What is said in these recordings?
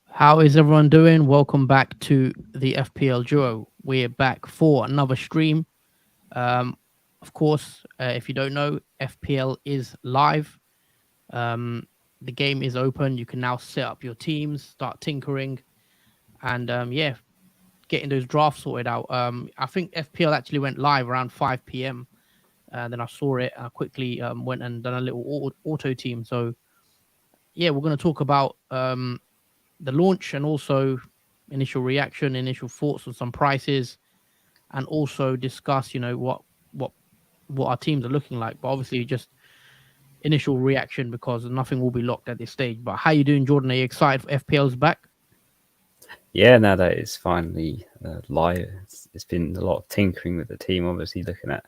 How is everyone doing? Welcome back to the FPL Duo. We're back for another stream. Of course, if you don't know, FPL is live. The game is open. You can now set up your teams, start tinkering, and getting those drafts sorted out. I think FPL actually went live around 5 p.m. And then I saw it. I quickly went and done a little auto team. So yeah, we're going to talk about the launch and also initial reaction, initial thoughts on some prices, and also discuss, what our teams are looking like. But obviously, just initial reaction because nothing will be locked at this stage. But how you doing, Jordan? Are you excited for FPL's back? Yeah, now that it's finally live, it's been a lot of tinkering with the team, obviously looking at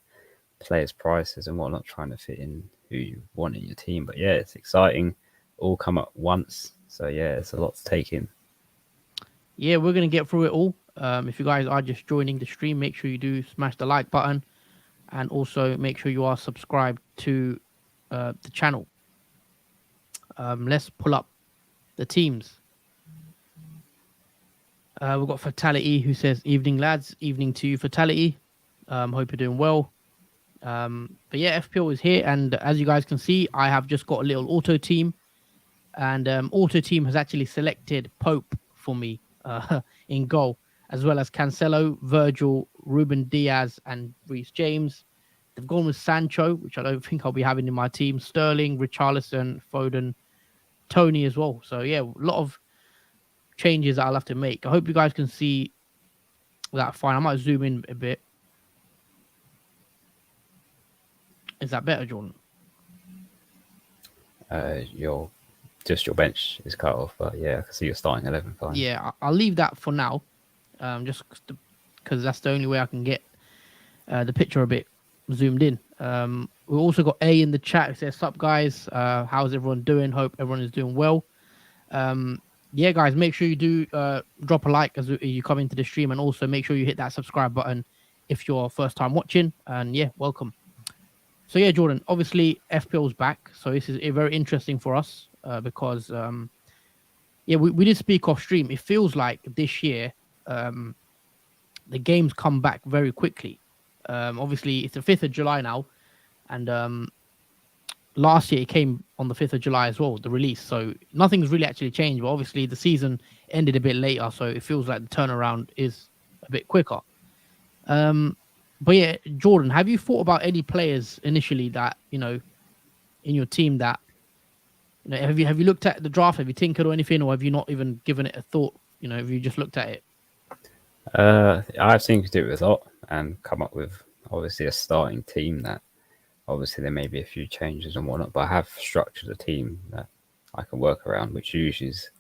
players' prices and whatnot, trying to fit in who you want in your team. But yeah, it's exciting. All come at once. So yeah, it's a lot to take in. Yeah, we're going to get through it all. If you guys are just joining the stream, make sure you do smash the like button and also make sure you are subscribed to the channel. Let's pull up the teams. We've got Fatality who says, "Evening, lads. Evening to you, Fatality. Hope you're doing well." But yeah, FPL is here. And as you guys can see, I have just got a little auto team. And auto team has actually selected Pope for me in goal, as well as Cancelo, Virgil, Ruben Diaz, and Reece James. They've gone with Sancho, which I don't think I'll be having in my team. Sterling, Richarlison, Foden, Tony as well. So yeah, a lot of changes that I'll have to make. I hope you guys can see that fine. I might zoom in a bit. Is that better, Jordan? Your bench is cut off, but yeah, I can see you're starting 11 fine. Yeah, I'll leave that for now, just because that's the only way I can get the picture a bit zoomed in. We've also got A in the chat. It says, "Sup guys, how's everyone doing? Hope everyone is doing well." Yeah, guys, make sure you do drop a like as you come into the stream, and also make sure you hit that subscribe button if you're first time watching. And yeah, welcome. So yeah, Jordan, obviously FPL's back, so this is very interesting for us because we did speak off stream. It feels like this year the games come back very quickly. Obviously, it's the 5th of July now, and last year it came on the 5th of July as well, the release. So nothing's really actually changed, but obviously the season ended a bit later, so it feels like the turnaround is a bit quicker. But yeah, Jordan, have you thought about any players initially that, in your team that, have you looked at the draft? Have you tinkered or anything, or have you not even given it a thought? Have you just looked at it? I've tinkered it with a lot and come up with obviously a starting team that obviously there may be a few changes and whatnot, but I have structured a team that I can work around, which uses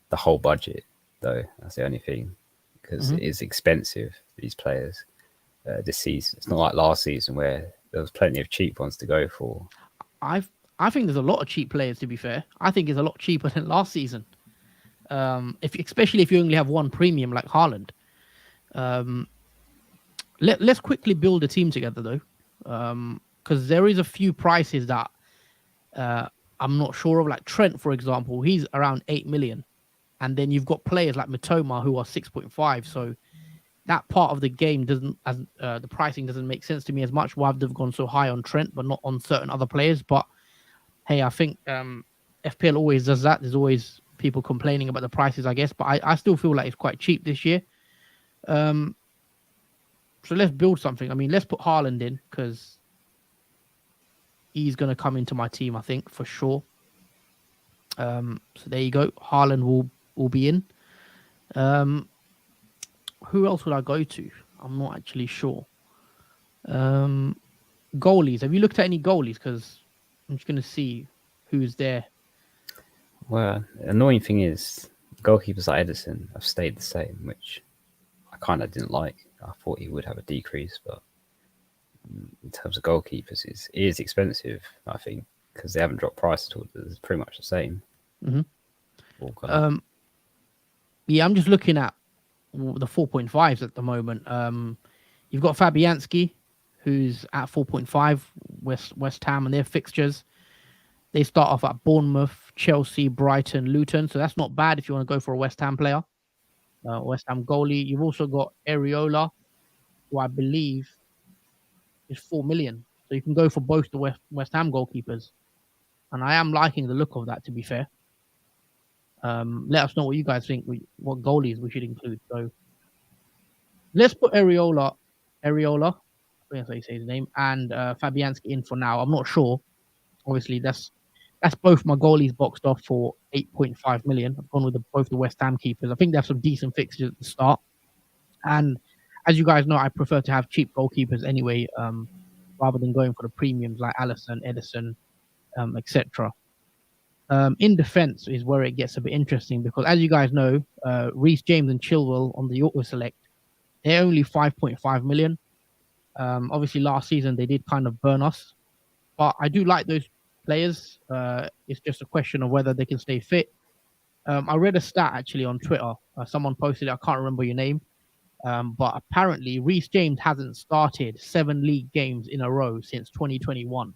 the whole budget, though. That's the only thing, because it is expensive, these players. This season, it's not like last season where there was plenty of cheap ones to go for. I think there's a lot of cheap players, to be fair. I think it's a lot cheaper than last season. Especially if you only have one premium like Haaland. Let's quickly build a team together though, because there is a few prices that I'm not sure of. Like Trent, for example, he's around 8 million, and then you've got players like Matoma who are 6.5. So that part of the game the pricing doesn't make sense to me as much. Why they've gone so high on Trent, but not on certain other players. But hey, I think FPL always does that. There's always people complaining about the prices, I guess. But I still feel like it's quite cheap this year. So let's build something. I mean, let's put Haaland in because he's going to come into my team, I think, for sure. So there you go. Haaland will be in. Who else would I go to? I'm not actually sure. Goalies. Have you looked at any goalies? Because I'm just going to see who's there. Well, the annoying thing is goalkeepers like Edison have stayed the same, which I kind of didn't like. I thought he would have a decrease, but in terms of goalkeepers, it is expensive, I think, because they haven't dropped price at all. It's pretty much the same. Yeah, I'm just looking at the 4.5s at the moment. You've got Fabianski, who's at 4.5. West Ham and their fixtures. They start off at Bournemouth, Chelsea, Brighton, Luton. So that's not bad if you want to go for a West Ham player. West Ham goalie. You've also got Areola, who I believe is 4 million. So you can go for both the West Ham goalkeepers. And I am liking the look of that, to be fair. Let us know what you guys think, what goalies we should include. So let's put Areola, I think that's how you say his name, and Fabianski in for now. I'm not sure. Obviously, that's both my goalies boxed off for 8.5 million. I've gone with both the West Ham keepers. I think they have some decent fixtures at the start. And as you guys know, I prefer to have cheap goalkeepers anyway, rather than going for the premiums like Alisson, Edison, etc. In defense is where it gets a bit interesting because, as you guys know, Reece James and Chilwell on the auto select, they're only 5.5 million. Obviously, last season they did kind of burn us, but I do like those players. It's just a question of whether they can stay fit. I read a stat actually on Twitter. Someone posted it. I can't remember your name, but apparently Reece James hasn't started 7 league games in a row since 2021.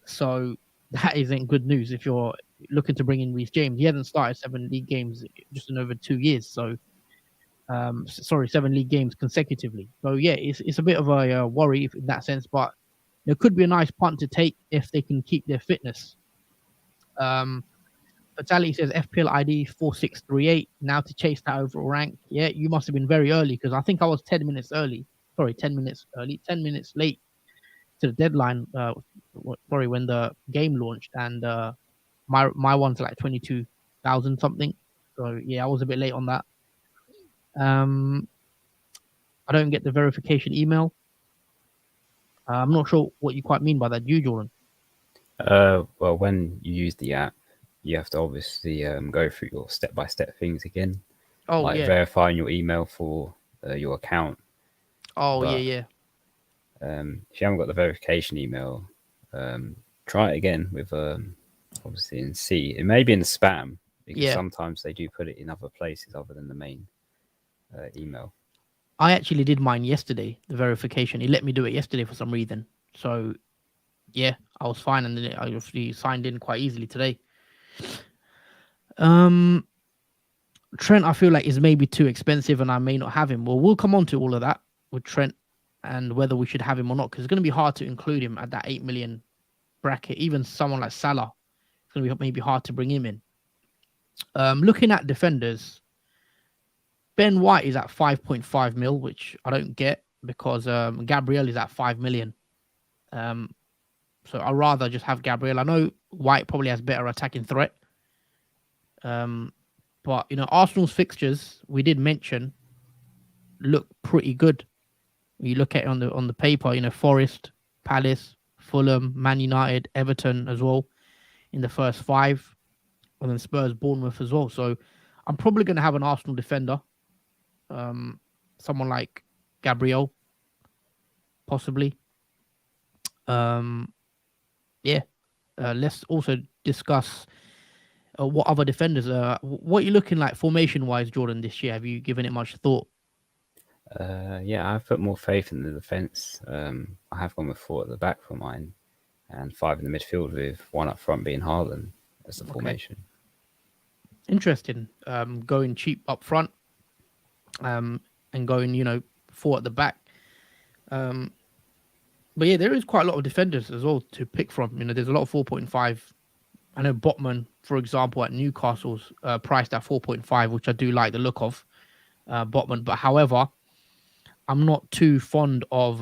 So that isn't good news if you're looking to bring in Reece James. He hasn't started 7 league games just in over 2 years. So, 7 league games consecutively. So yeah, it's a bit of a worry in that sense, but there could be a nice punt to take if they can keep their fitness. Fatality says FPL ID 4638. Now to chase that overall rank. Yeah, you must have been very early because I think I was 10 minutes early. Sorry, 10 minutes early, 10 minutes late to the deadline. When the game launched, and my one's like 22,000 something. So yeah, I was a bit late on that. I don't get the verification email. I'm not sure what you quite mean by that. You, Jordan? Well, when you use the app, you have to obviously go through your step-by-step things again. Oh, like yeah. verifying your email for your account. Oh, But, yeah. if you haven't got the verification email, try it again with obviously in C. It may be in the spam because sometimes they do put it in other places other than the main email. I actually did mine yesterday, the verification. He let me do it yesterday for some reason. So, yeah, I was fine, and then I obviously signed in quite easily today. Trent, I feel like is maybe too expensive, and I may not have him. Well, we'll come on to all of that with Trent and whether we should have him or not, because it's going to be hard to include him at that 8 million bracket. Even someone like Salah, it's going to be maybe hard to bring him in. Looking at defenders, Ben White is at 5.5 mil, which I don't get because Gabriel is at 5 million. So I'd rather just have Gabriel. I know White probably has better attacking threat. But, Arsenal's fixtures, we did mention, look pretty good. You look at it on the paper, Forest, Palace, Fulham, Man United, Everton as well in the first 5. And then Spurs, Bournemouth as well. So I'm probably going to have an Arsenal defender. Someone like Gabriel, possibly. Let's also discuss what other defenders what are you looking like formation wise, Jordan, this year? Have you given it much thought? Yeah, I've put more faith in the defense. I have gone with 4 at the back for mine and 5 in the midfield, with 1 up front being Haaland as the formation. Interesting. Going cheap up front, and going 4 at the back. But yeah, there is quite a lot of defenders as well to pick from. There's a lot of 4.5. I know Botman, for example, at Newcastle's priced at 4.5, which I do like the look of Botman. But however, I'm not too fond of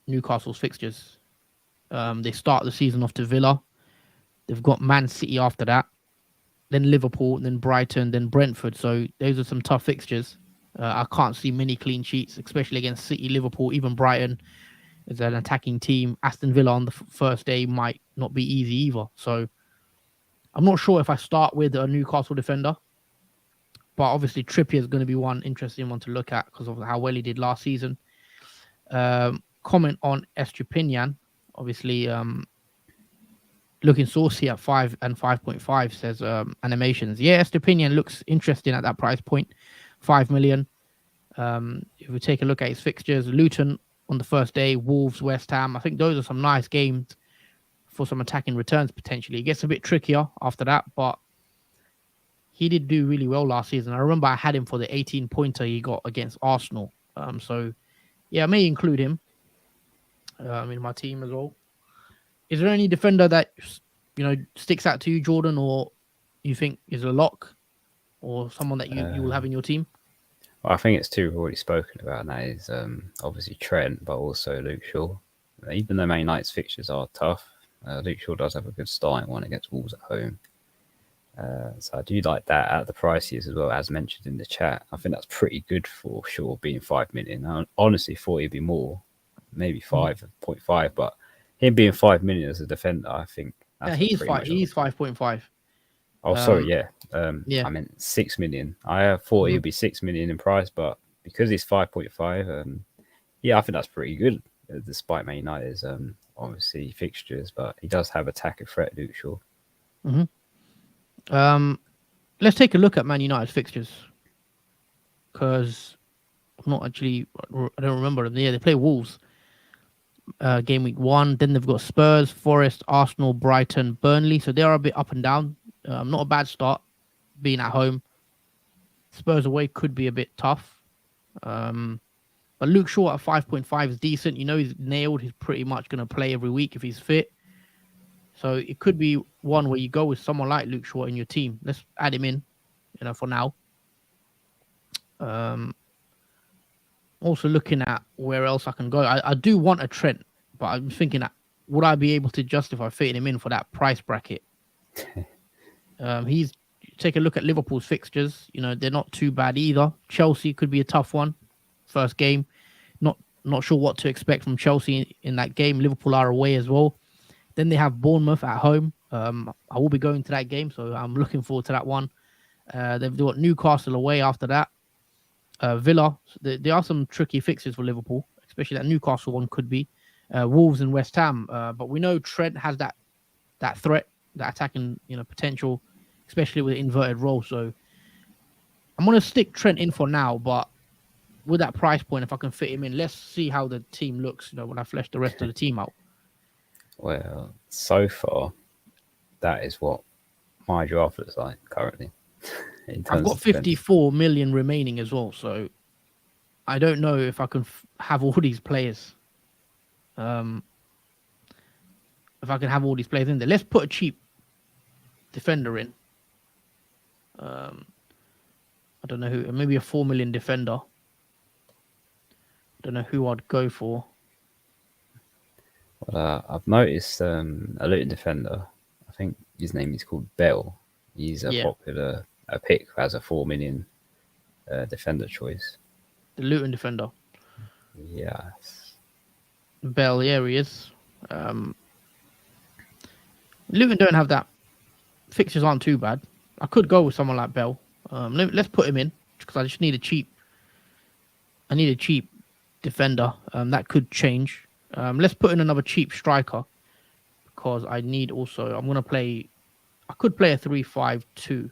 Newcastle's fixtures. They start the season off to Villa. They've got Man City after that, then Liverpool, then Brighton, then Brentford. So those are some tough fixtures. I can't see many clean sheets, especially against City, Liverpool, even Brighton. As an attacking team, Aston Villa on the first day might not be easy either. So I'm not sure if I start with a Newcastle defender, but obviously Trippier is going to be one interesting one to look at because of how well he did last season. Comment on Estupinian, obviously looking saucy at 5 and 5.5, says animations. Yeah, Estupinian looks interesting at that price point, 5 million. If we take a look at his fixtures, Luton on the first day, Wolves, West Ham. I think those are some nice games for some attacking returns potentially. It gets a bit trickier after that, but he did do really well last season. I remember I had him for the 18-pointer he got against Arsenal. So yeah, I may include him in my team as well. Is there any defender that sticks out to you, Jordan, or you think is a lock, or someone that you will have in your team? Well, I think it's two we've already spoken about, and that is obviously Trent, but also Luke Shaw. Even though Man United's fixtures are tough, Luke Shaw does have a good starting one against Wolves at home. So I do like that at the price he is as well, as mentioned in the chat. I think that's pretty good for Shaw being 5 million. I honestly thought he'd be more, maybe 5.5, but him being 5 million as a defender, I think Yeah, that's he's 5.5. Oh, sorry, yeah. Yeah. I meant 6 million. I thought he'd be 6 million in price, but because he's 5.5, yeah, I think that's pretty good, despite Man United's obviously fixtures. But he does have attacker threat, Luke Shaw. Let's take a look at Man United's fixtures, because I don't remember them. Yeah, they play Wolves game week 1. Then they've got Spurs, Forest, Arsenal, Brighton, Burnley. So they are a bit up and down. Not a bad start being at home. Spurs away could be a bit tough. But Luke Shaw at 5.5 is decent. He's nailed. He's pretty much going to play every week if he's fit. So it could be one where you go with someone like Luke Shaw in your team. Let's add him in, for now. Also looking at where else I can go. I do want a Trent, but I'm thinking, would I be able to justify fitting him in for that price bracket? Take a look at Liverpool's fixtures. They're not too bad either. Chelsea could be a tough one. First game. Not sure what to expect from Chelsea in that game. Liverpool are away as well. Then they have Bournemouth at home. I will be going to that game, so I'm looking forward to that one. They've got Newcastle away after that. Villa. There are some tricky fixes for Liverpool, especially that Newcastle one could be. Wolves and West Ham. But we know Trent has that threat, that attacking potential, especially with inverted role. So I'm going to stick Trent in for now, but with that price point, if I can fit him in, let's see how the team looks, when I flesh the rest of the team out. Well, so far, that is what my draft looks like currently. I've got 54 million remaining as well, so I don't know if I can have all these players. If I can have all these players in there, let's put a cheap defender in. I don't know who. Maybe a 4 million defender. Don't know who I'd go for. Well, I've noticed a Luton defender. I think his name is called Bell. He's a popular pick as a 4 million defender choice. The Luton defender. Yes. Bell, yeah, he is. Luton don't have that. Fixtures aren't too bad. I could go with someone like Bell. Let's put him in because I just need a cheap. I need a cheap defender. That could change. Let's put in another cheap striker because I need also. I'm gonna play. I could play a 3-5-2.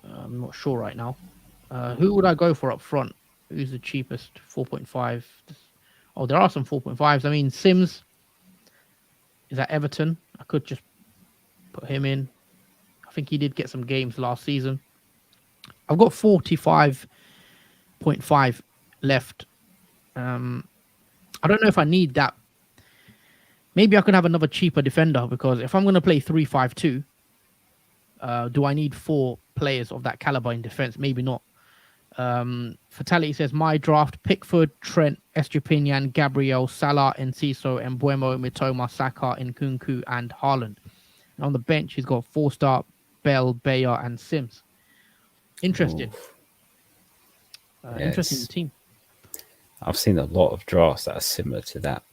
I'm not sure right now. Who would I go for up front? Who's the cheapest? 4.5. Oh, there are some 4.5s. I mean, Sims is at Everton. I could just put him in. I think he did get some games last season. I've got 45.5 left. I don't know if I need that. Maybe I could have another cheaper defender because if I'm going to play 3-5-2, do I need 4 players of that caliber in defense? Maybe not. Fatality says my draft: Pickford, Trent, Estepinian, Gabriel, Salah, Enciso, Mbuemo, Mitoma, Saka, Nkunku, and Haaland. And on the bench, he's got Forster, Bell, Bayer, and Sims. Interesting. Interesting team. I've seen a lot of drafts that are similar to that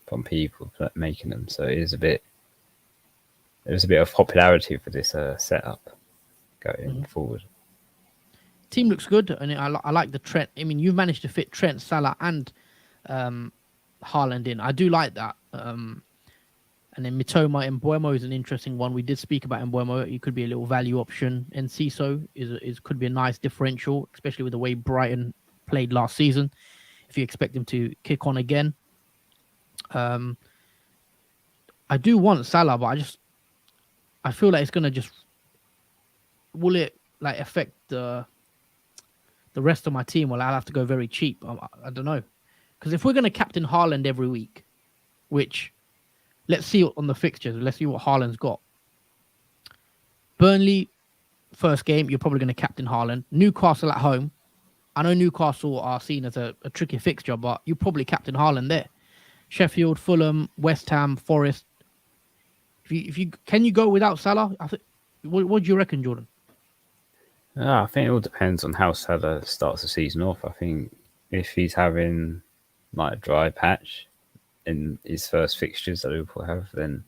from people making them. So there's a bit of popularity for this setup going forward. Team looks good, and I like the Trent. I mean, you've managed to fit Trent, Salah, and Haaland in. I do like that. And then Mitoma and Mbuemo is an interesting one. We did speak about Mbuemo. He could be a little value option. And Ciso is could be a nice differential, especially with the way Brighton played last season. If you expect him to kick on again, um, I do want Salah, but I feel like it's gonna just will it like affect the rest of my team? Well, I'll have to go very cheap. I don't know, because if we're gonna captain Haaland every week, which let's see on the fixtures, let's see what Haaland's got. Burnley first game, you're probably going to captain Haaland. Newcastle at home. I know Newcastle are seen as a tricky fixture, but you probably captain Haaland there. Sheffield, Fulham, West Ham, Forest. If you can you go without Salah? What do you reckon, Jordan? I think it all depends on how Salah starts the season off. I think if he's having like a dry patch in his first fixtures that Liverpool have, then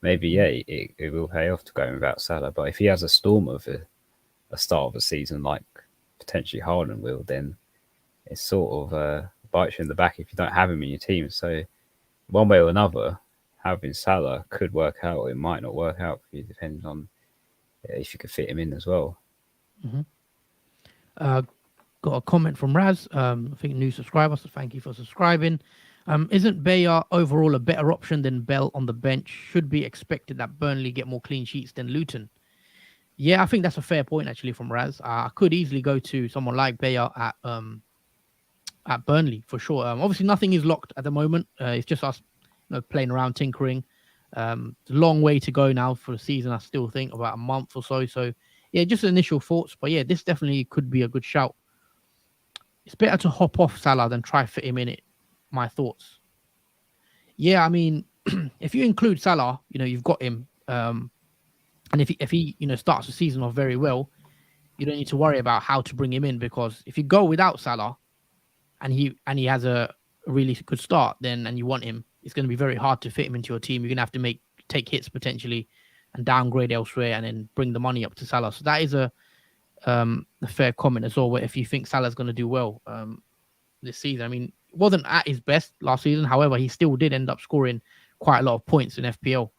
maybe it will pay off to go without Salah. But if he has a storm of a start of a season like potentially Haaland will, then it sort of bites you in the back if you don't have him in your team. So one way or another, having Salah could work out, or it might not work out for you, depending on if you could fit him in as well. Mm-hmm. Got a comment from Raz. I think new subscriber, so thank you for subscribing. Isn't Bayer overall a better option than Bell on the bench? Should be expected that Burnley get more clean sheets than Luton. Yeah, I think that's a fair point actually from Raz. I could easily go to someone like Bayer at Burnley for sure. Obviously, nothing is locked at the moment. It's just us, playing around, tinkering. It's a long way to go now for the season. I still think about a month or so. So yeah, just initial thoughts. But yeah, this definitely could be a good shout. It's better to hop off Salah than try fit him in it. My thoughts. Yeah, I mean, if you include Salah, you've got him. And if he starts the season off very well, you don't need to worry about how to bring him in, because if you go without Salah and he has a really good start, and you want him, it's going to be very hard to fit him into your team. You're going to have to take hits potentially and downgrade elsewhere, and then bring the money up to Salah. So that is a fair comment as well. Where if you think Salah's going to do well this season, I mean, it wasn't at his best last season. However, he still did end up scoring quite a lot of points in FPL.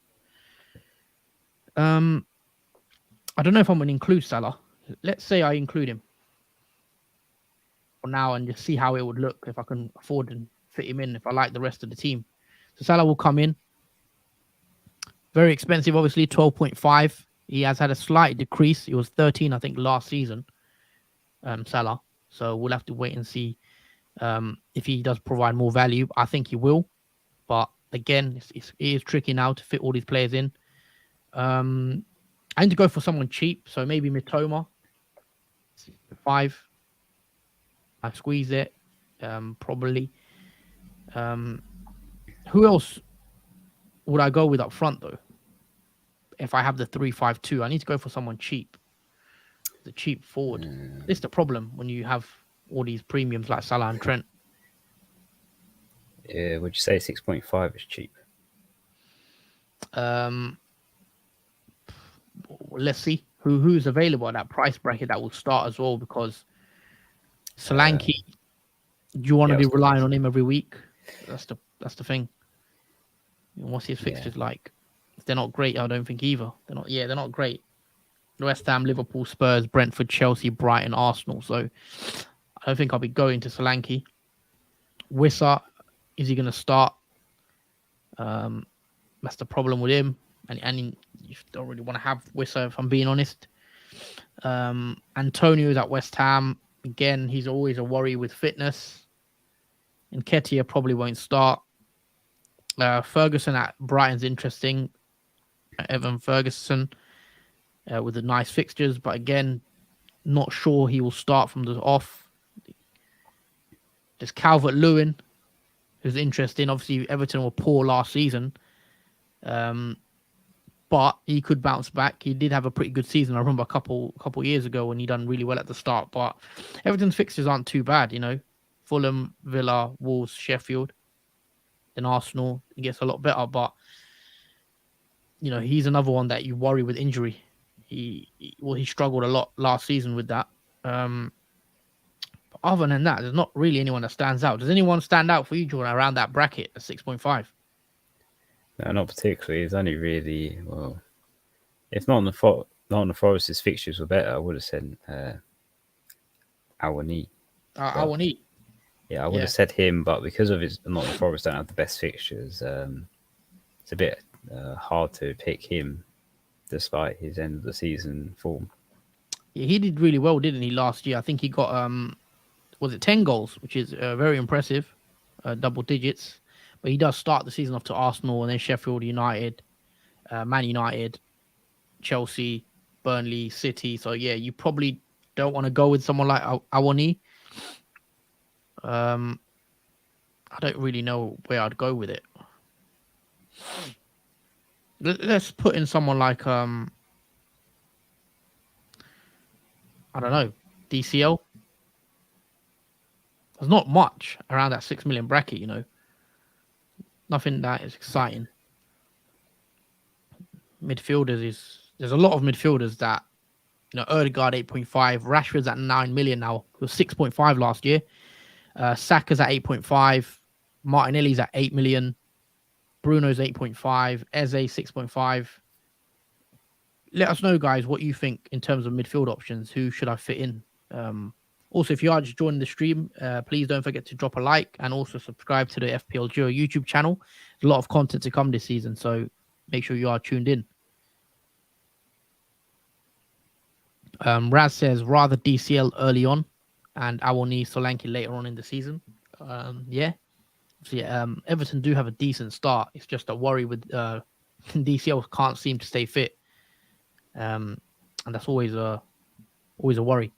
I don't know if I'm going to include Salah. Let's say I include him for now and just see how it would look if I can afford and fit him in, if I like the rest of the team. So Salah will come in. Very expensive, obviously, 12.5. He has had a slight decrease. He was 13, I think, last season, Salah. So we'll have to wait and see if he does provide more value. I think he will. But again, it is tricky now to fit all these players in. I need to go for someone cheap, so maybe Mitoma, 5. I squeeze it, probably. Who else would I go with up front though? If I have the 3-5-2, I need to go for someone cheap. The cheap forward. This is the problem when you have all these premiums like Salah and Trent. Would you say 6.5 is cheap? Let's see who's available at that price bracket that will start as well, because Solanke, do you want to be relying on him every week? That's the thing. What's his fixtures like? They're not great, I don't think either. They're not great. West Ham, Liverpool, Spurs, Brentford, Chelsea, Brighton, Arsenal. So I don't think I'll be going to Solanke. Wissa, is he going to start? That's the problem with him. And you don't really want to have Wissa, if I'm being honest. Antonio's at West Ham. Again, he's always a worry with fitness. And Nketiah probably won't start. Ferguson at Brighton's interesting. Evan Ferguson with the nice fixtures. But again, not sure he will start from the off. There's Calvert-Lewin, who's interesting. Obviously, Everton were poor last season. But he could bounce back. He did have a pretty good season. I remember a couple years ago when he done really well at the start. But Everton's fixtures aren't too bad, Fulham, Villa, Wolves, Sheffield. Then Arsenal, it gets a lot better. But, he's another one that you worry with injury. He struggled a lot last season with that. But other than that, there's not really anyone that stands out. Does anyone stand out for you, Jordan, around that bracket at 6.5? No, not particularly. It's only really well. If not on not on the Forest's fixtures were better, I would have said Awani. I But want to eat. yeah, I would have Yeah. said him. But because of his not the Forest don't have the best fixtures, it's a bit hard to pick him despite his end of the season form. Yeah, he did really well, didn't he, last year? I think he got was it 10 goals, which is very impressive, double digits. But he does start the season off to Arsenal and then Sheffield United, Man United, Chelsea, Burnley, City. So yeah, you probably don't want to go with someone like Awani. Um, I don't really know where I'd go with it. Let's put in someone like I don't know, DCL. There's not much around that 6 million bracket, Nothing that is exciting. Midfielders is there's a lot of midfielders that Erdegaard 8.5, Rashford's at 9 million now. It was 6.5 last year. Saka's at 8.5, Martinelli's at 8 million, Bruno's 8.5, Eze 6.5. Let us know, guys, what you think in terms of midfield options. Who should I fit in? Also, if you are just joining the stream, please don't forget to drop a like and also subscribe to the FPL Geo YouTube channel. There's a lot of content to come this season, so make sure you are tuned in. Raz says rather DCL early on and Awani Solanke later on in the season. Yeah. So yeah, Everton do have a decent start. It's just a worry with DCL can't seem to stay fit. And that's always a worry.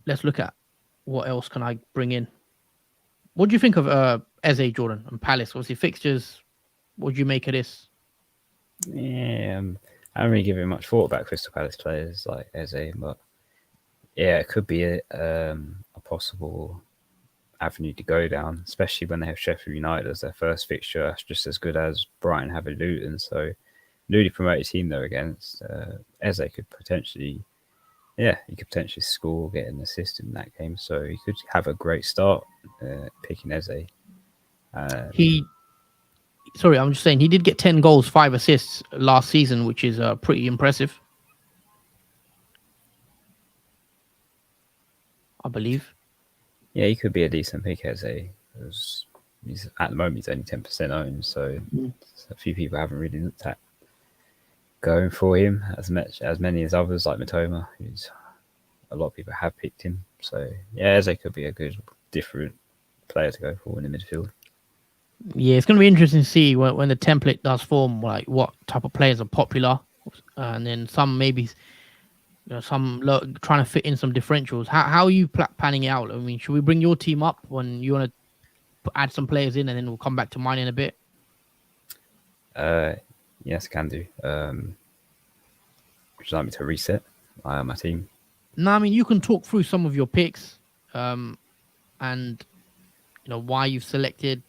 Let's look at what else can I bring in. What do you think of Eze, Jordan, and Palace? Obviously fixtures. What do you make of this? Yeah, I don't really give him much thought about Crystal Palace players like Eze, but yeah, it could be a possible avenue to go down, especially when they have Sheffield United as their first fixture. That's just as good as Brighton having Luton. So, newly promoted team they're against, Eze could potentially, he could potentially score, get an assist in that game. So he could have a great start picking Eze. Sorry, I'm just saying he did get 10 goals, 5 assists last season, which is pretty impressive. I believe. Yeah, he could be a decent pick as he's at the moment he's only 10% owned, so a few people haven't really looked at going for him as many as others like Matoma, who's a lot of people have picked him. So yeah, Eze could be a good different player to go for in the midfield. Yeah, it's going to be interesting to see when the template does form, like what type of players are popular, and then some maybe some trying to fit in some differentials. How are you planning it out? I mean, should we bring your team up when you want to add some players in, and then we'll come back to mine in a bit? Yes, can do. Would you like me to reset my team? No, I mean you can talk through some of your picks, and why you've selected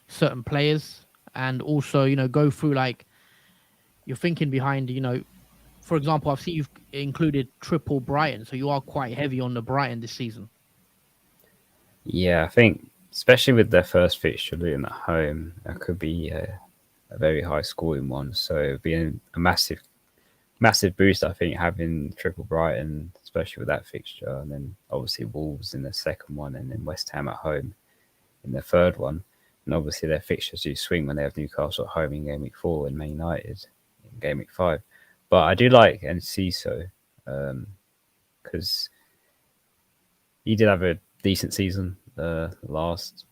certain players, and also go through like your thinking behind. For example, I've seen you've included triple Brighton, so you are quite heavy on the Brighton this season. Yeah, I think especially with their first fixture Luton at home, that could be a very high scoring one. So it'd be a massive boost, I think, having triple Brighton, especially with that fixture, and then obviously Wolves in the second one, and then West Ham at home in the third one. And obviously their fixtures do swing when they have Newcastle at home in game week 4 and Man United in game week 5. But I do like Enciso because he did have a decent season last.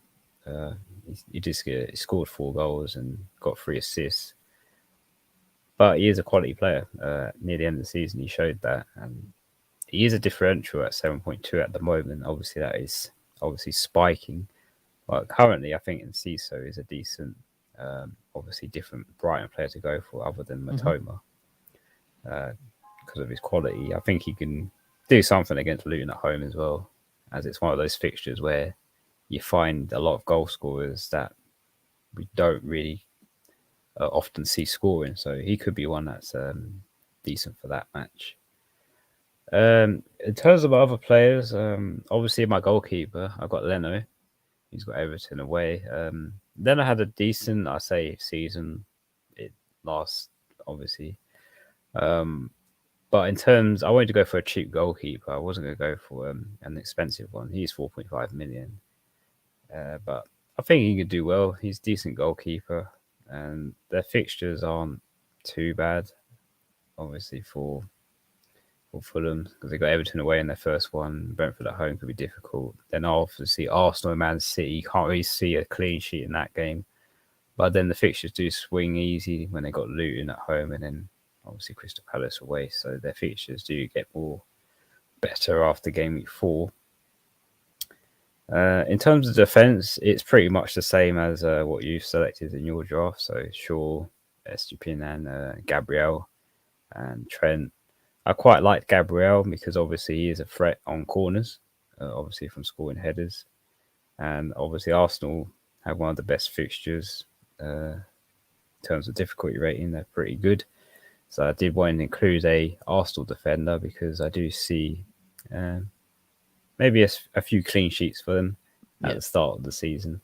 He scored 4 goals and got 3 assists. But he is a quality player. Near the end of the season, he showed that. And he is a differential at 7.2 at the moment. Obviously, that is spiking. But currently, I think Enciso is a decent, obviously different Brighton player to go for other than Matoma. Because of his quality. I think he can do something against Luton at home as well, as it's one of those fixtures where you find a lot of goal scorers that we don't really often see scoring. So he could be one that's decent for that match. In terms of other players, obviously my goalkeeper, I've got Leno, He's got Everton away. Then I had a decent, I say, season. It last obviously. But in terms, I wanted to go for a cheap goalkeeper. I wasn't going to go for an expensive one. He's 4.5 million. But I think he could do well. He's a decent goalkeeper, and their fixtures aren't too bad. Obviously for Fulham because they got Everton away in their first one. Brentford at home could be difficult. Then obviously Arsenal and Man City. You can't really see a clean sheet in that game. But then the fixtures do swing easy when they got Luton at home, and then obviously Crystal Palace away. So their fixtures do get more better after game week 4. In terms of defence, it's pretty much the same as what you've selected in your draft. So Shaw, Estupin, and Gabriel and Trent. I quite liked Gabriel because obviously he is a threat on corners, obviously from scoring headers. And obviously Arsenal have one of the best fixtures in terms of difficulty rating. They're pretty good. So I did want to include a Arsenal defender because I do see maybe a few clean sheets for them at the start of the season.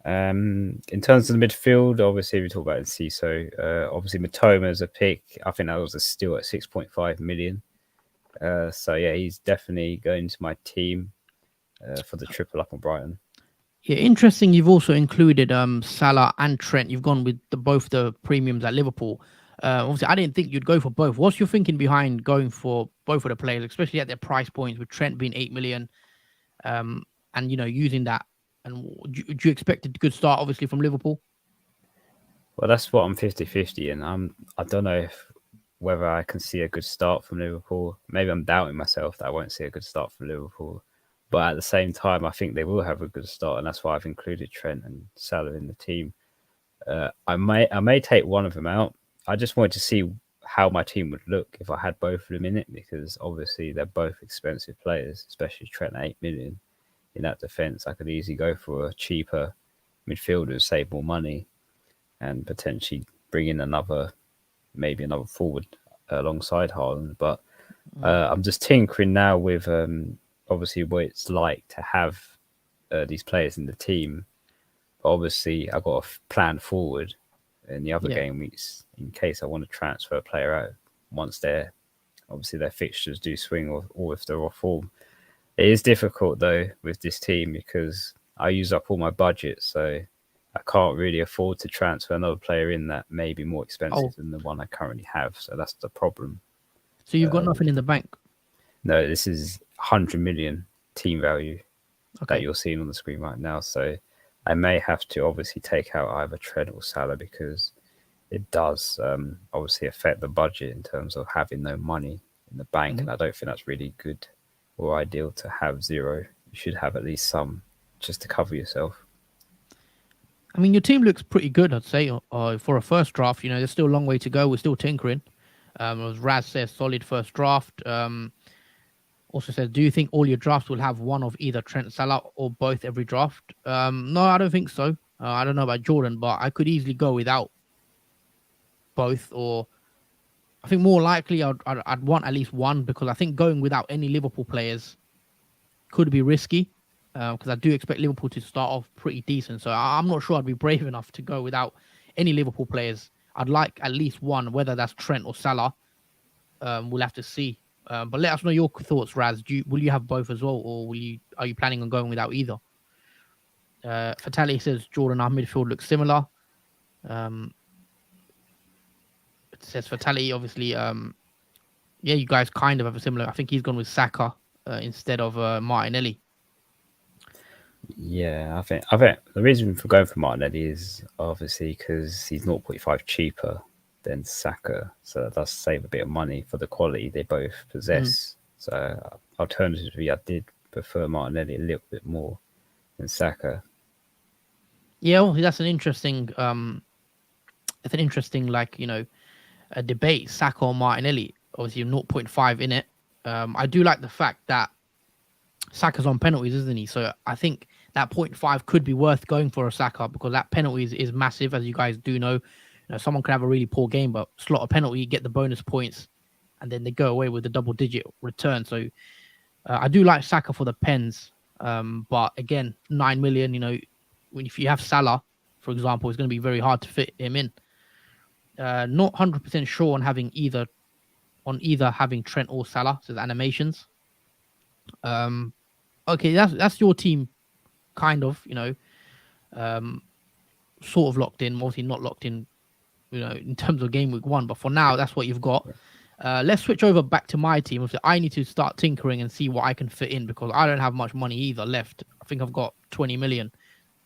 In terms of the midfield, obviously we talk about Enciso. Obviously Matoma is a pick. I think that was a steal at 6.5 million. So yeah, he's definitely going to my team for the triple up on Brighton. Yeah, interesting. You've also included Salah and Trent. You've gone with both the premiums at Liverpool. Obviously, I didn't think you'd go for both. What's your thinking behind going for both of the players, especially at their price points, with Trent being 8 million, and using that? And do you expect a good start, obviously, from Liverpool? Well, that's what I'm 50-50 in. I don't know whether I can see a good start from Liverpool. Maybe I'm doubting myself that I won't see a good start from Liverpool. But at the same time, I think they will have a good start, and that's why I've included Trent and Salah in the team. I may take one of them out. I just wanted to see how my team would look if I had both of them in it, because obviously they're both expensive players, especially Trent at 8 million. In that defence, I could easily go for a cheaper midfielder, save more money, and potentially bring in maybe another forward alongside Haaland. But I'm just tinkering now with obviously what it's like to have these players in the team. But obviously, I've got a plan forward in the other game weeks in case I want to transfer a player out once their fixtures do swing or if they're off form. It is difficult though with this team because I use up all my budget, so I can't really afford to transfer another player in that may be more expensive than the one I currently have. So that's the problem. So you've got nothing in the bank? No, this is 100 million team value that you're seeing on the screen right now. So I may have to obviously take out either Trent or Salah because it does obviously affect the budget in terms of having no money in the bank. And I don't think that's really good or ideal to have zero. You should have at least some just to cover yourself. I mean, your team looks pretty good, I'd say, for a first draft. There's still a long way to go. We're still tinkering. As Raz says, solid first draft. Also says, do you think all your drafts will have one of either Trent, Salah, or both every draft? No, I don't think so. I don't know about Jordan, but I could easily go without both. Or I think more likely I'd want at least one, because I think going without any Liverpool players could be risky. Because I do expect Liverpool to start off pretty decent. So I'm not sure I'd be brave enough to go without any Liverpool players. I'd like at least one, whether that's Trent or Salah. We'll have to see. But let us know your thoughts, Raz. Will you have both as well, or are you planning on going without either? Fatality says, Jordan, our midfield looks similar. It says Fatality, obviously. You guys kind of have a similar. I think he's gone with Saka instead of Martinelli. Yeah, I think the reason for going for Martinelli is obviously because he's 0.5 cheaper than Saka, so that does save a bit of money for the quality they both possess. So alternatively, I did prefer Martinelli a little bit more than Saka. Yeah, well, that's an interesting, a debate. Saka or Martinelli. Obviously, 0.5 in it. I do like the fact that Saka's on penalties, isn't he? So I think that 0.5 could be worth going for a Saka, because that penalty is massive, as you guys do know. Someone could have a really poor game, but slot a penalty, get the bonus points, and then they go away with a double-digit return. So I do like Saka for the pens. But again, 9 million. If you have Salah, for example, it's going to be very hard to fit him in. Not 100% sure on either having Trent or Salah. So the animations. Um, okay, that's your team, kind of. Um, sort of locked in, mostly not locked in. In terms of game week 1. But for now, that's what you've got. Let's switch over back to my team. I need to start tinkering and see what I can fit in because I don't have much money either left. I think I've got 20 million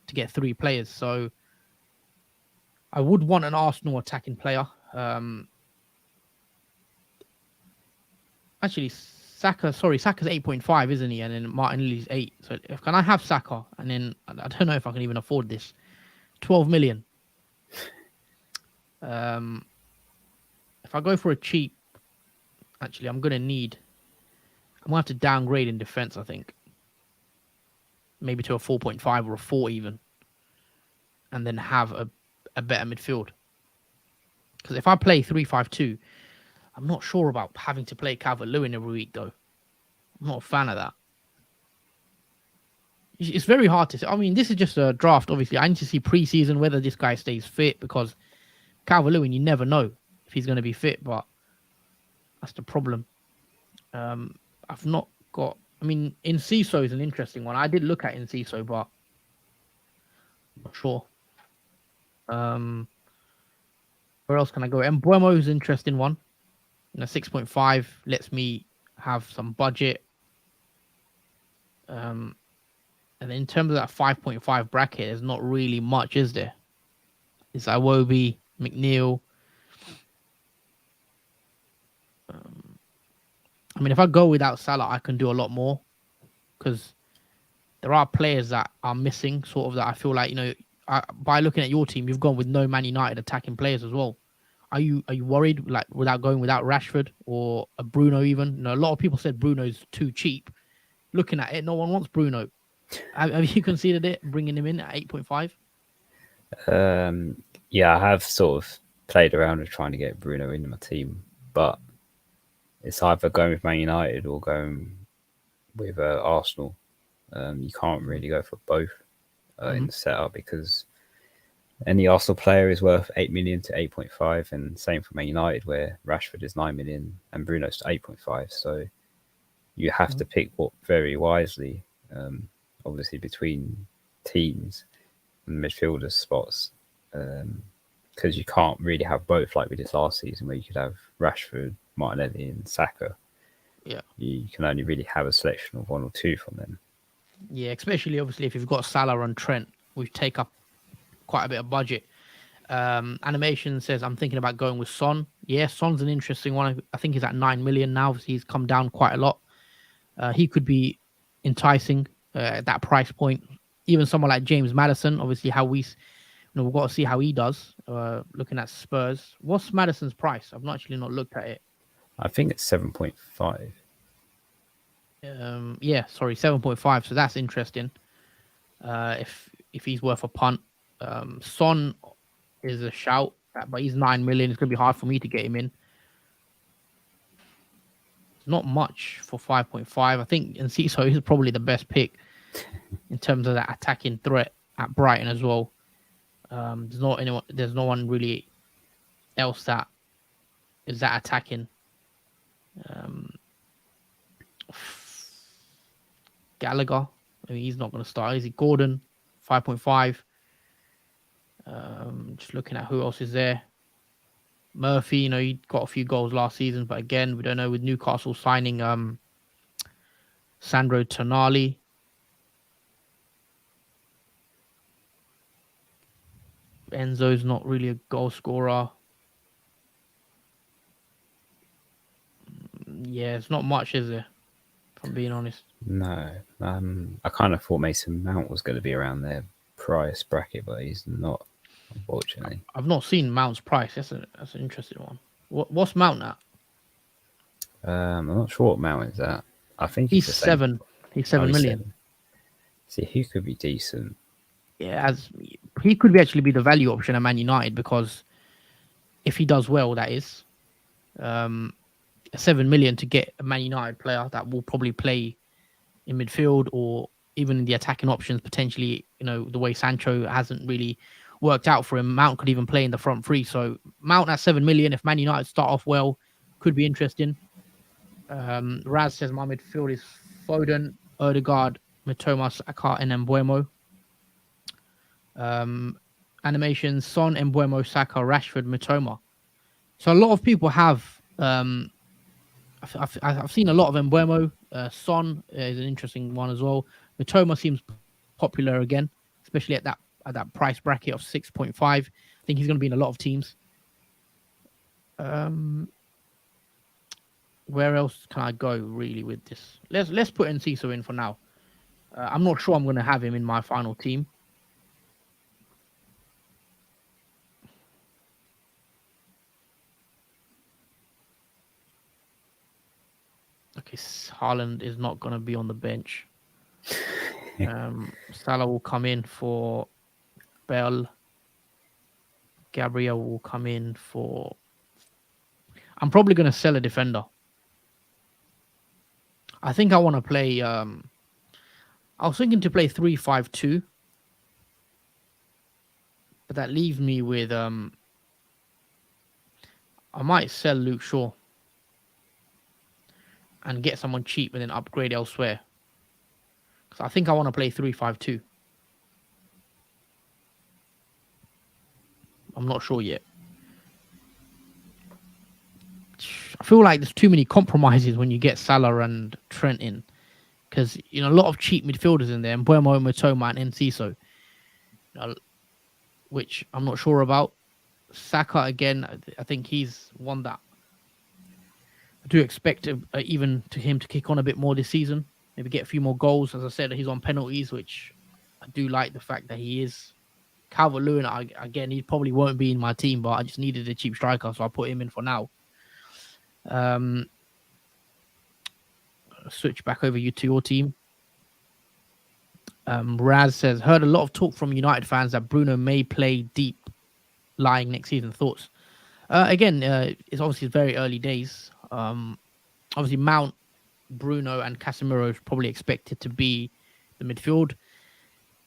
to get 3 players. So I would want an Arsenal attacking player. Actually, Saka's 8.5, isn't he? And then Martinelli's 8. So can I have Saka? And then I don't know if I can even afford this. 12 million. If I go for a cheap, actually, I'm going to have to downgrade in defense, I think. Maybe to a 4.5 or a 4 even. And then have a better midfield. Because if I play 3-5-2, I'm not sure about having to play Calvert-Lewin every week, though. I'm not a fan of that. It's very hard to say. I mean, this is just a draft, obviously. I need to see preseason whether this guy stays fit because Calvert-Lewin, you never know if he's going to be fit, but that's the problem. I've not got... I mean, Enciso is an interesting one. I did look at Enciso, but I'm not sure. Where else can I go? And Mbeumo is an interesting one. 6.5 lets me have some budget. And then in terms of that 5.5 bracket, there's not really much, is there? It's Iwobi, McNeil. I mean, if I go without Salah, I can do a lot more because there are players that are missing, sort of, that I feel like, by looking at your team, you've gone with no Man United attacking players as well. Are you worried, like, without going without Rashford or a Bruno even? A lot of people said Bruno's too cheap. Looking at it, no one wants Bruno. Have you considered it, bringing him in at 8.5? Yeah, I have sort of played around with trying to get Bruno into my team, but it's either going with Man United or going with Arsenal. You can't really go for both in the setup because any Arsenal player is worth 8 million to 8.5, and same for Man United, where Rashford is 9 million and Bruno's to 8.5. So you have to pick very wisely, obviously, between teams and midfielder spots, because you can't really have both like we did last season, where you could have Rashford, Martinelli, and Saka. Yeah, you can only really have a selection of 1 or 2 from them. Yeah, especially obviously if you've got Salah and Trent, which take up quite a bit of budget. Animation says I'm thinking about going with Son. Yeah, Son's an interesting one. I think he's at 9 million now. Obviously, he's come down quite a lot. He could be enticing at that price point. Even someone like James Maddison, obviously, we've got to see how he does. Looking at Spurs, what's Maddison's price? I've not looked at it. I think it's 7.5. Yeah, sorry, 7.5. So that's interesting. If he's worth a punt, Son is a shout, but he's 9 million. It's gonna be hard for me to get him in. It's not much for 5.5. I think Enciso is probably the best pick in terms of that attacking threat at Brighton as well. There's no one really else that is that attacking. Gallagher, I mean, he's not going to start. Is he? Gordon, 5.5. Just looking at who else is there. Murphy, he got a few goals last season, but again, we don't know with Newcastle signing Sandro Tonali. Enzo's not really a goal scorer. Yeah, it's not much, is there? If I'm being honest. No. I kind of thought Mason Mount was going to be around their price bracket, but he's not, unfortunately. I've not seen Mount's price. That's an interesting one. What's Mount at? I'm not sure what Mount is at. I think he's 7. He's 7 million. 7. See, he could be decent. Yeah, he could actually be the value option at Man United, because if he does well, that is 7 million to get a Man United player that will probably play in midfield or even in the attacking options, potentially, the way Sancho hasn't really worked out for him, Mount could even play in the front three. So Mount at 7 million, if Man United start off well, could be interesting. Raz says my midfield is Foden, Odegaard, Mitoma, Saka, and Mbuemo. Animations: Son, Mbuemo, Saka, Rashford, Mitoma. So a lot of people have. I've seen a lot of Mbuemo. Son is an interesting one as well. Mitoma seems popular again, especially at that price bracket of 6.5. I think he's going to be in a lot of teams. Where else can I go really with this? Let's put Enciso in for now. I'm not sure I'm going to have him in my final team. Okay, Haaland is not going to be on the bench. Salah will come in for Bell. Gabriel will come in for... I'm probably going to sell a defender. I think I want to play... I was thinking to play 3-5-2. But that leaves me with... I might sell Luke Shaw. And get someone cheap and then upgrade elsewhere. So I think I want to play 3-5-2. I'm not sure yet. I feel like there's too many compromises when you get Salah and Trent in. Because, a lot of cheap midfielders in there. Mbuemo, Mitoma, and Enciso. Which I'm not sure about. Saka, again, I think he's one that I do expect even to him to kick on a bit more this season. Maybe get a few more goals. As I said, he's on penalties, which I do like the fact that he is. Calvert-Lewin, again, he probably won't be in my team, but I just needed a cheap striker, so I put him in for now. Switch back over to your team. Raz says, heard a lot of talk from United fans that Bruno may play deep lying next season. Thoughts? Again, it's obviously very early days. Obviously, Mount, Bruno, and Casemiro is probably expected to be the midfield.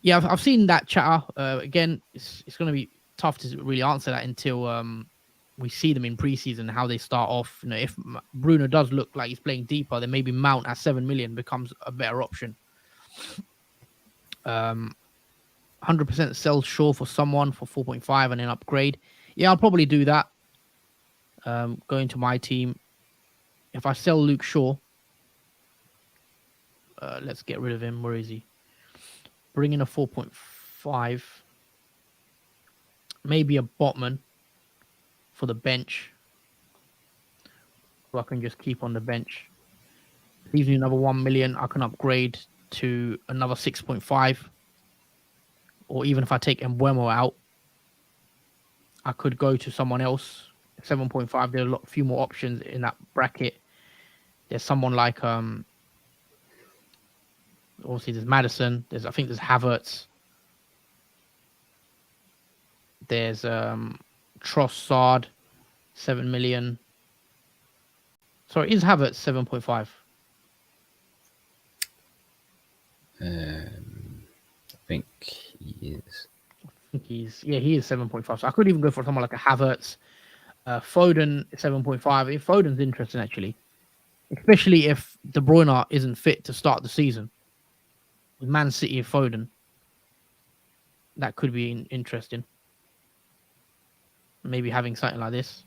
Yeah, I've seen that chatter. Again, it's going to be tough to really answer that until we see them in preseason, how they start off. If Bruno does look like he's playing deeper, then maybe Mount at 7 million becomes a better option. 100% sell Shaw for someone for 4.5 and then upgrade. Yeah, I'll probably do that. Go into my team. If I sell Luke Shaw, let's get rid of him. Where is he? Bring in a 4.5. Maybe a Botman for the bench. Who I can just keep on the bench. Leaves me another 1 million. I can upgrade to another 6.5. Or even if I take Mbuemo out, I could go to someone else. 7.5. There are a few more options in that bracket. There's someone like obviously there's Madison. I think there's Havertz. There's Trossard, 7 million. Sorry, is Havertz 7.5? I think he is. He is 7.5. So I could even go for someone like a Havertz. Foden 7.5. If Foden's interesting, actually, especially if De Bruyne isn't fit to start the season. With Man City and Foden, that could be interesting. Maybe having something like this.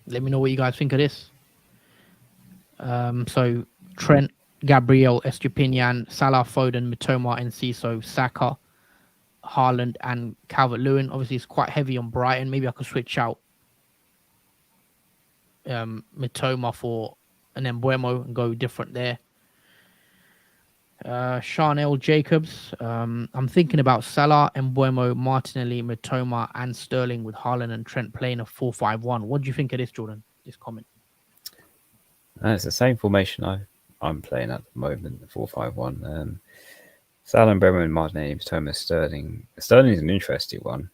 Let me know what you guys think of this. So Trent, Gabriel, Estupinian, Salah, Foden, Mitoma, Enciso, Saka, Haaland, and Calvert-Lewin. Obviously, it's quite heavy on Brighton. Maybe I could switch out Mitoma for an Mbuemo and go different there. Charnel Jacobs. I'm thinking about Salah, Mbuemo, Martinelli, Mitoma, and Sterling with Haaland and Trent playing a 4-5-1. What do you think of this, Jordan? This comment. It's the same formation I'm playing at the moment, the 4-5-1. Salah, Mbuemo, Martinelli, Mitoma, Sterling. Sterling is an interesting one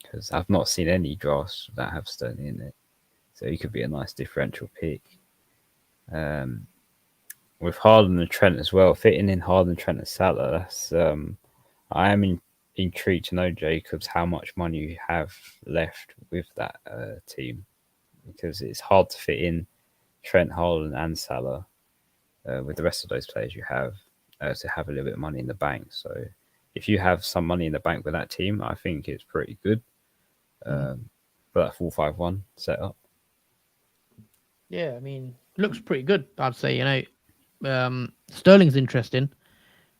because I've not seen any drafts that have Sterling in it, so he could be a nice differential pick. with Harden and Trent as well, fitting in Harden, Trent, and Salah. That's I am intrigued to know, Jacobs, how much money you have left with that team, because it's hard to fit in Trent, Harden, and Salah with the rest of those players you have to have a little bit of money in the bank. So if you have some money in the bank with that team, I think it's pretty good for that 4-5-1 setup. Yeah, I mean, looks pretty good. I'd say, Sterling's interesting.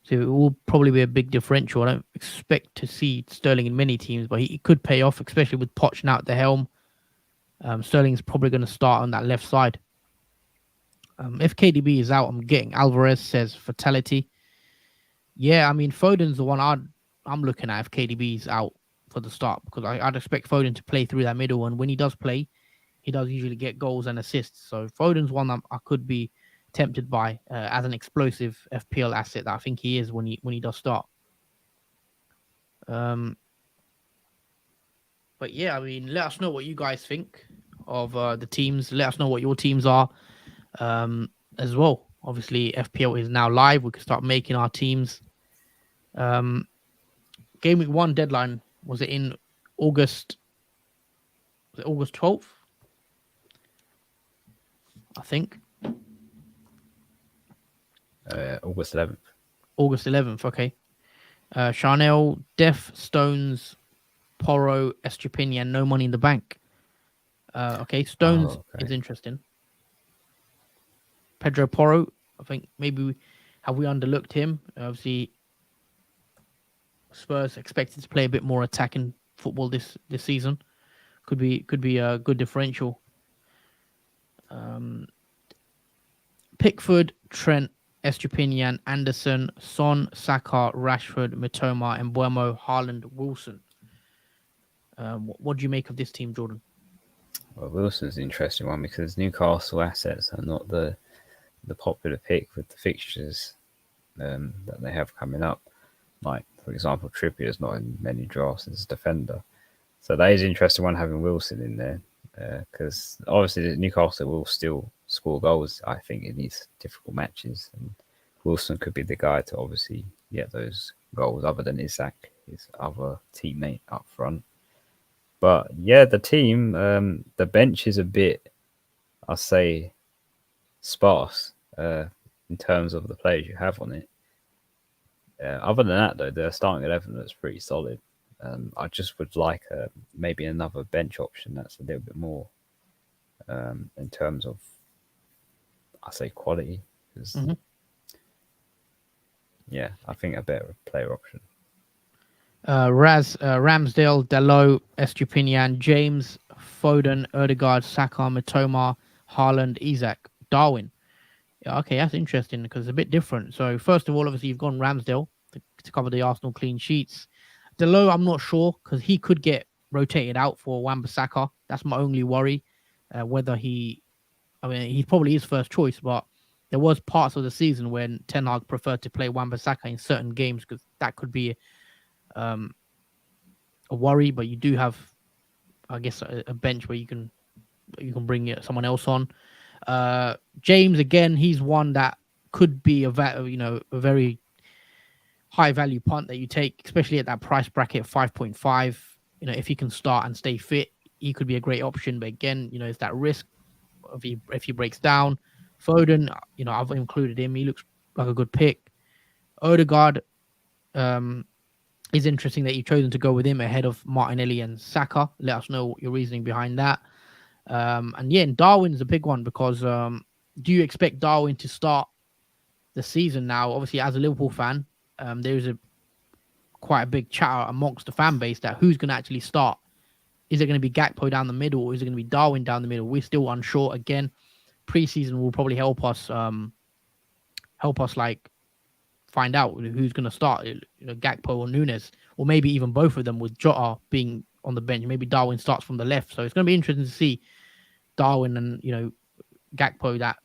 So it will probably be a big differential. I don't expect to see Sterling in many teams, but he could pay off, especially with Poch now at the helm. Sterling's probably going to start on that left side. If KDB is out, I'm getting Alvarez, says Fatality. Yeah, I mean, Foden's the one I'm looking at if KDB's out for the start, because I'd expect Foden to play through that middle. And when he does play, he does usually get goals and assists. So Foden's one that I could be tempted by as an explosive FPL asset that I think he is when he does start. But yeah, I mean, let us know what you guys think of the teams. Let us know what your teams are as well. Obviously, FPL is now live. We can start making our teams. Game week 1 deadline, was it in August? Was it August 12th? I think. August 11th. August 11th, okay. Chanel, Def, Stones, Porro, Estupinian, no money in the bank. Okay, Stones is interesting. Pedro Porro, I think maybe have we underlooked him? Obviously, Spurs expected to play a bit more attacking football this season. Could be a good differential. Pickford, Trent, Estupinian, Anderson, Son, Saka, Rashford, Mitoma, Mbuemo, Haaland, Wilson. What do you make of this team, Jordan? Well, Wilson's an interesting one because Newcastle assets are not the popular pick with the fixtures that they have coming up. Like, for example, Trippier's not in many drafts as a defender. So that is an interesting one having Wilson in there because obviously Newcastle will still score goals, I think, in these difficult matches. And Wilson could be the guy to obviously get those goals other than Isak, his other teammate up front. But yeah, the team, the bench is a bit, I'll say, sparse in terms of the players you have on it. Other than that, though, the starting 11 looks pretty solid. I just would like maybe another bench option that's a little bit more in terms of, I say, quality. Yeah, I think a better player option. Ramsdale, Dalot, Estupinian, James, Foden, Erdegaard, Saka, Mitoma, Haaland, Isak, Darwin. Yeah, okay, that's interesting because it's a bit different. So first of all, obviously you've gone Ramsdale to cover the Arsenal clean sheets. Dalot, I'm not sure because he could get rotated out for Wan-Bissaka. That's my only worry. Whether he's probably his first choice, but there was parts of the season when Ten Hag preferred to play Wan-Bissaka in certain games because that could be a worry. But you do have, I guess, a bench where you can bring someone else on. James, again, he's one that could be a very high value punt that you take, especially at that price bracket 5.5. If he can start and stay fit, he could be a great option. But again, it's that risk if he breaks down. Foden, I've included him. He looks like a good pick. Odegaard, is interesting that you've chosen to go with him ahead of Martinelli and Saka. Let us know your reasoning behind that. And Darwin's a big one because do you expect Darwin to start the season now? Obviously, as a Liverpool fan, there's quite a big chatter amongst the fan base that who's going to actually start. Is it going to be Gakpo down the middle or is it going to be Darwin down the middle? We're still unsure. Again, preseason will probably help us like find out who's going to start, Gakpo or Nunes, or maybe even both of them with Jota being on the bench. Maybe Darwin starts from the left. So it's going to be interesting to see Darwin and, Gakpo, that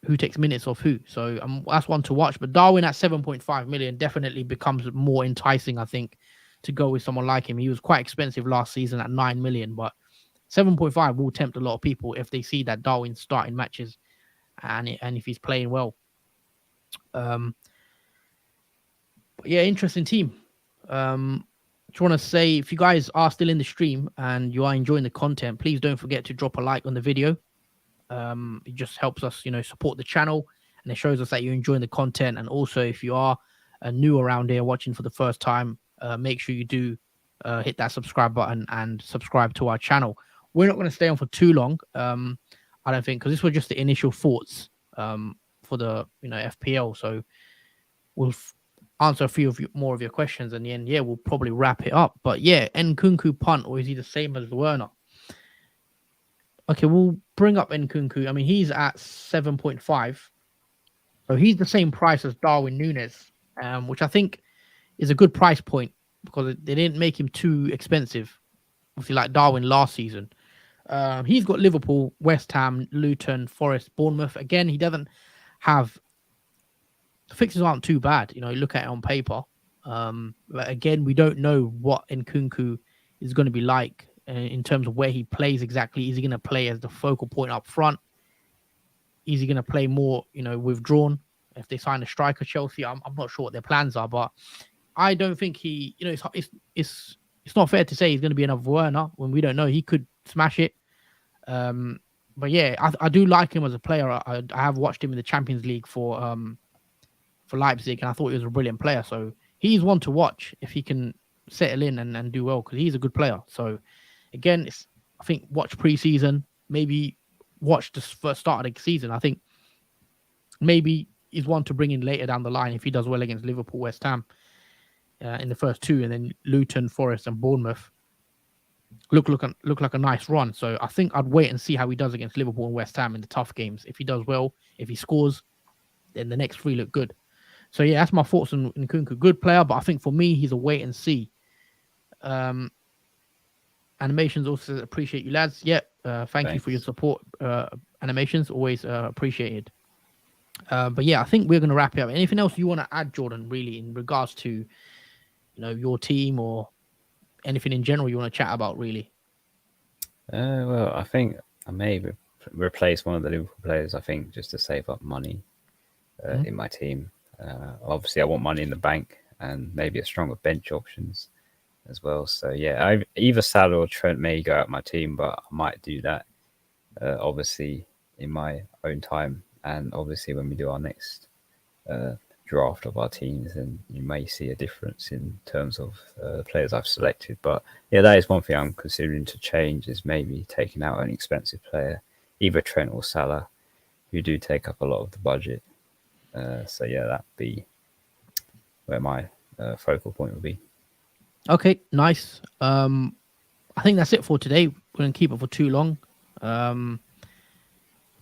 who takes minutes off who. So that's one to watch. But Darwin at 7.5 million definitely becomes more enticing, I think, to go with someone like him. He was quite expensive last season at 9 million, but 7.5 will tempt a lot of people if they see that Darwin's starting matches and if he's playing well. Um, but yeah, interesting team. Just want to say, if you guys are still in the stream and you are enjoying the content, please don't forget to drop a like on the video. It just helps us, support the channel, and it shows us that you're enjoying the content. And also, if you are new around here watching for the first time, make sure you do hit that subscribe button and subscribe to our channel. We're not going to stay on for too long, I don't think, because this was just the initial thoughts for the FPL. So we'll answer a few more of your questions, and then we'll probably wrap it up. But yeah, Nkunku punt, or is he the same as Werner? Okay, we'll bring up Nkunku. I mean, he's at 7.5. So he's the same price as Darwin Núñez, which I think is a good price point because they didn't make him too expensive. Obviously, like Darwin last season. He's got Liverpool, West Ham, Luton, Forest, Bournemouth. Again, he doesn't have... The fixtures aren't too bad. You look at it on paper. But again, we don't know what Nkunku is going to be like in terms of where he plays exactly. Is he going to play as the focal point up front? Is he going to play more, withdrawn? If they sign a striker, Chelsea, I'm not sure what their plans are, but I don't think he, it's not fair to say he's going to be another Werner when we don't know. He could smash it. But yeah, I do like him as a player. I have watched him in the Champions League for Leipzig, and I thought he was a brilliant player. So he's one to watch if he can settle in and do well, because he's a good player. So again, I think watch preseason, maybe watch the first start of the season. I think maybe he's one to bring in later down the line if he does well against Liverpool, West Ham in the first two, and then Luton, Forest, and Bournemouth look like a nice run. So I think I'd wait and see how he does against Liverpool and West Ham in the tough games. If he does well, if he scores, then the next three look good. So yeah, that's my thoughts on Nkunku. Good player, but I think for me, he's a wait and see. Animations also says, appreciate you, lads. Yeah, thank you for your support. Animations, always appreciated. But yeah, I think we're going to wrap it up. Anything else you want to add, Jordan, really, in regards to your team or anything in general you want to chat about, really? Well, I think I may replace one of the Liverpool players, I think, just to save up money in my team. Obviously, I want money in the bank and maybe a stronger bench options as well. So yeah, either Salah or Trent may go out my team, but I might do that obviously in my own time. And obviously when we do our next draft of our teams, then you may see a difference in terms of the players I've selected. But yeah, that is one thing I'm considering to change, is maybe taking out an expensive player, either Trent or Salah, who do take up a lot of the budget. So yeah, that'd be where my focal point would be. Okay, nice. I think that's it for today. We're going to keep it for too long.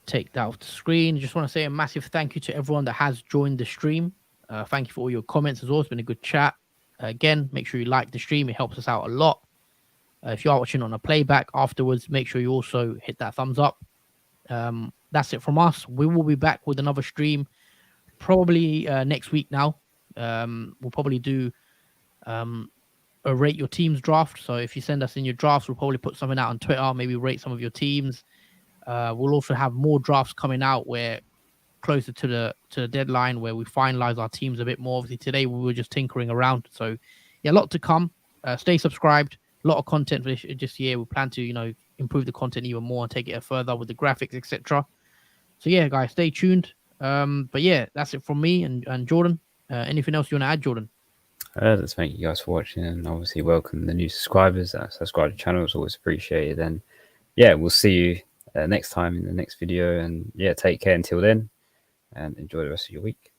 Take that off the screen. Just want to say a massive thank you to everyone that has joined the stream. Thank you for all your comments as well. It's been a good chat. Again, make sure you like the stream. It helps us out a lot. If you are watching on a playback afterwards, make sure you also hit that thumbs up. That's it from us. We will be back with another stream probably next week now. We'll probably do a rate your teams draft. So if you send us in your drafts, we'll probably put something out on Twitter, maybe rate some of your teams. We'll also have more drafts coming out where closer to the deadline, where we finalize our teams a bit more. Obviously today we were just tinkering around. So yeah, a lot to come. Stay subscribed. A lot of content for this year. We plan to, improve the content even more and take it further with the graphics, etc. So yeah, guys, stay tuned. But yeah, that's it from me and Jordan. Anything else you want to add, Jordan? Let's thank you guys for watching, and obviously welcome the new subscribers that subscribe to the channel. It's always appreciated. And yeah, we'll see you next time in the next video. And yeah, take care until then, and enjoy the rest of your week.